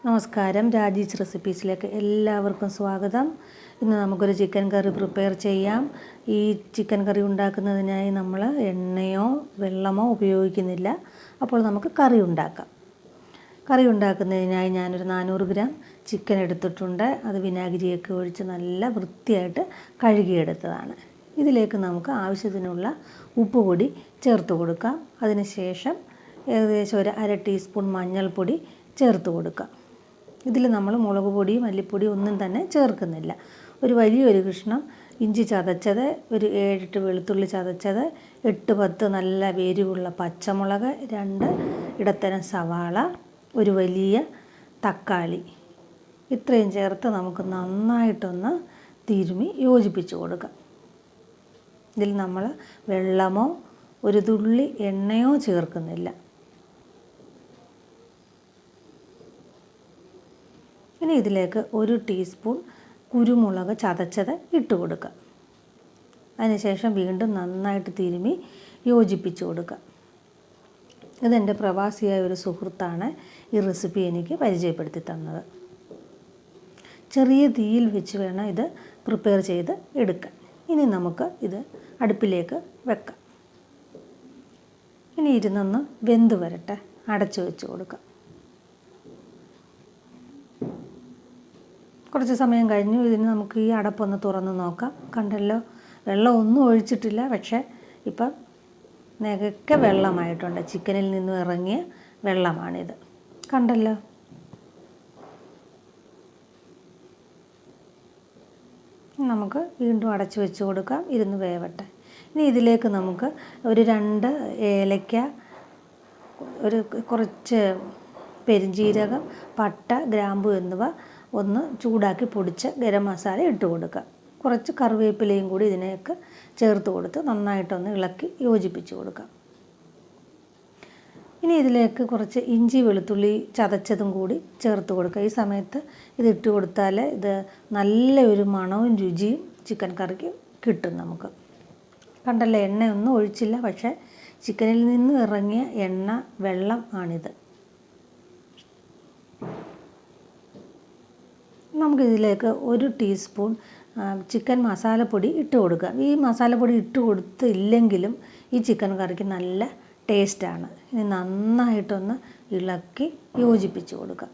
നമസ്കാരം, രാജീസ് റെസിപ്പീസിലേക്ക് എല്ലാവർക്കും സ്വാഗതം. ഇന്ന് നമുക്കൊരു ചിക്കൻ കറി പ്രിപ്പയർ ചെയ്യാം. ഈ ചിക്കൻ കറി ഉണ്ടാക്കുന്നതിനായി നമ്മൾ എണ്ണയോ വെള്ളമോ ഉപയോഗിക്കുന്നില്ല. അപ്പോൾ നമുക്ക് കറി ഉണ്ടാക്കാം. കറി ഉണ്ടാക്കുന്നതിനായി ഞാനൊരു 400 ഗ്രാം ചിക്കൻ എടുത്തിട്ടുണ്ട്. അത് വിനാഗിരിയൊക്കെ ഒഴിച്ച് നല്ല വൃത്തിയായിട്ട് കഴുകിയെടുത്തതാണ്. ഇതിലേക്ക് നമുക്ക് ആവശ്യത്തിനുള്ള ഉപ്പ് പൊടി ചേർത്ത് കൊടുക്കാം. അതിനുശേഷം ഏകദേശം ഒരു 1/2 ടീസ്പൂൺ മഞ്ഞൾപ്പൊടി ചേർത്ത് കൊടുക്കാം. ഇതിൽ നമ്മൾ മുളക് പൊടി മല്ലിപ്പൊടി ഒന്നും തന്നെ ചേർക്കുന്നില്ല. ഒരു വലിയൊരു കഷ്ണം ഇഞ്ചി ചതച്ചത്, ഒരു 7-8 വെളുത്തുള്ളി ചതച്ചത്, 8-10 നല്ല വേരുള്ള പച്ചമുളക്, 2 ഇടത്തരം സവാള, ഒരു വലിയ തക്കാളി, ഇത്രയും ചേർത്ത് നമുക്ക് നന്നായിട്ടൊന്ന് തിരുമ്മി യോജിപ്പിച്ച് കൊടുക്കാം. ഇതിൽ നമ്മൾ വെള്ളമോ ഒരു തുള്ളി എണ്ണയോ ചേർക്കുന്നില്ല. ഇനി ഇതിലേക്ക് 1 ടീസ്പൂൺ കുരുമുളക് ചതച്ചത് ഇട്ട് കൊടുക്കുക. അതിനുശേഷം വീണ്ടും നന്നായിട്ട് തിരുമ്മി യോജിപ്പിച്ച് കൊടുക്കുക. ഇതെൻ്റെ പ്രവാസിയായ ഒരു സുഹൃത്താണ് ഈ റെസിപ്പി എനിക്ക് പരിചയപ്പെടുത്തി തന്നത്. ചെറിയ തീയിൽ വെച്ച് വേണം ഇത് പ്രിപ്പയർ ചെയ്ത് എടുക്കാൻ. ഇനി നമുക്ക് ഇത് അടുപ്പിലേക്ക് വെക്കാം. ഇനി ഇരുന്നൊന്ന് വെന്ത് വരട്ടെ. അടച്ചു വെച്ച് കൊടുക്കാം. കുറച്ച് സമയം കഴിഞ്ഞു. ഇതിന് നമുക്ക് ഈ അടപ്പൊന്ന് തുറന്ന് നോക്കാം. കണ്ടല്ലോ, വെള്ളം ഒന്നും ഒഴിച്ചിട്ടില്ല, പക്ഷേ ഇപ്പം നികക്കെ വെള്ളമായിട്ടുണ്ട്. ചിക്കനിൽ നിന്നും ഇറങ്ങിയ വെള്ളമാണിത്. കണ്ടല്ലോ. നമുക്ക് വീണ്ടും അടച്ചു വെച്ച് കൊടുക്കാം. ഇരുന്ന് വേവട്ടെ. ഇനി ഇതിലേക്ക് നമുക്ക് ഒരു 2 ഏലക്ക, ഒരു കുറച്ച് പെരുംജീരകം, പട്ട, ഗ്രാമ്പു എന്നിവ ഒന്ന് ചൂടാക്കി പൊടിച്ച് ഗരം മസാല ഇട്ട് കൊടുക്കുക. കുറച്ച് കറിവേപ്പിലയും കൂടി ഇതിനേക്ക് ചേർത്ത് കൊടുത്ത് നന്നായിട്ടൊന്ന് ഇളക്കി യോജിപ്പിച്ച് കൊടുക്കാം. ഇനി ഇതിലേക്ക് കുറച്ച് ഇഞ്ചി വെളുത്തുള്ളി ചതച്ചതും കൂടി ചേർത്ത് കൊടുക്കുക. ഈ സമയത്ത് ഇതിട്ട് കൊടുത്താൽ ഇത് നല്ലൊരു മണവും രുചിയും ചിക്കൻ കറിക്ക് കിട്ടും നമുക്ക്. കണ്ടല്ലോ, എണ്ണയൊന്നും ഒഴിച്ചില്ല, പക്ഷേ ചിക്കനിൽ നിന്നും ഇറങ്ങിയ എണ്ണ വെള്ളം ആണിത്. നമുക്കിതിലേക്ക് 1 ടീസ്പൂൺ ചിക്കൻ മസാലപ്പൊടി ഇട്ട് കൊടുക്കുക. ഈ മസാലപ്പൊടി ഇട്ട് കൊടുത്തില്ലെങ്കിലും ഈ ചിക്കൻ കറിക്ക് നല്ല ടേസ്റ്റാണ്. ഇനി നന്നായിട്ടൊന്ന് ഇളക്കി യോജിപ്പിച്ച് കൊടുക്കുക.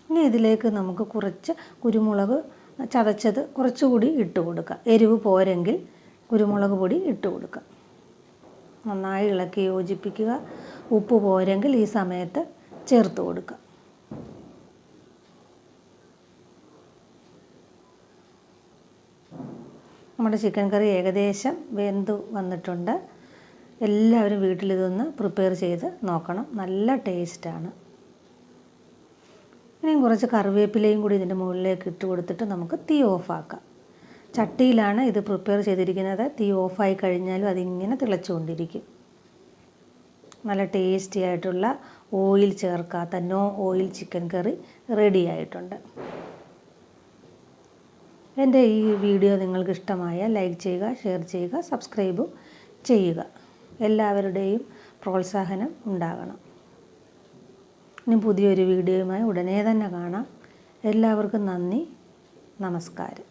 ഇനി ഇതിലേക്ക് നമുക്ക് കുറച്ച് കുരുമുളക് ചതച്ചത് കുറച്ചുകൂടി ഇട്ട് കൊടുക്കുക. എരിവ് പോരെങ്കിൽ കുരുമുളക് പൊടി ഇട്ട് കൊടുക്കുക. നന്നായി ഇളക്കി യോജിപ്പിക്കുക. ഉപ്പ് പോരെങ്കിൽ ഈ സമയത്ത് ചേർത്ത് കൊടുക്കുക. നമ്മുടെ ചിക്കൻ കറി ഏകദേശം വെന്ത് വന്നിട്ടുണ്ട്. എല്ലാവരും വീട്ടിലിതൊന്ന് പ്രിപ്പയർ ചെയ്ത് നോക്കണം. നല്ല ടേസ്റ്റാണ്. ഇനിയും കുറച്ച് കറിവേപ്പിലയും കൂടി ഇതിൻ്റെ മുകളിലേക്ക് ഇട്ട് കൊടുത്തിട്ട് നമുക്ക് തീ ഓഫാക്കാം. ചട്ടിയിലാണ് ഇത് പ്രിപ്പയർ ചെയ്തിരിക്കുന്നത്. തീ ഓഫായി കഴിഞ്ഞാലും അതിങ്ങനെ തിളച്ചുകൊണ്ടിരിക്കും. നല്ല ടേസ്റ്റി ആയിട്ടുള്ള ഓയിൽ ചേർക്കാത്ത നോ ഓയിൽ ചിക്കൻ കറി റെഡി ആയിട്ടുണ്ട്. എൻ്റെ ഈ വീഡിയോ നിങ്ങൾക്ക് ഇഷ്ടമായാൽ ലൈക്ക് ചെയ്യുക, ഷെയർ ചെയ്യുക, സബ്സ്ക്രൈബും ചെയ്യുക. എല്ലാവരുടെയും പ്രോത്സാഹനം ഉണ്ടാകണം. ഇനി പുതിയൊരു വീഡിയോയുമായി ഉടനെ തന്നെ കാണാം. എല്ലാവർക്കും നന്ദി, നമസ്കാരം.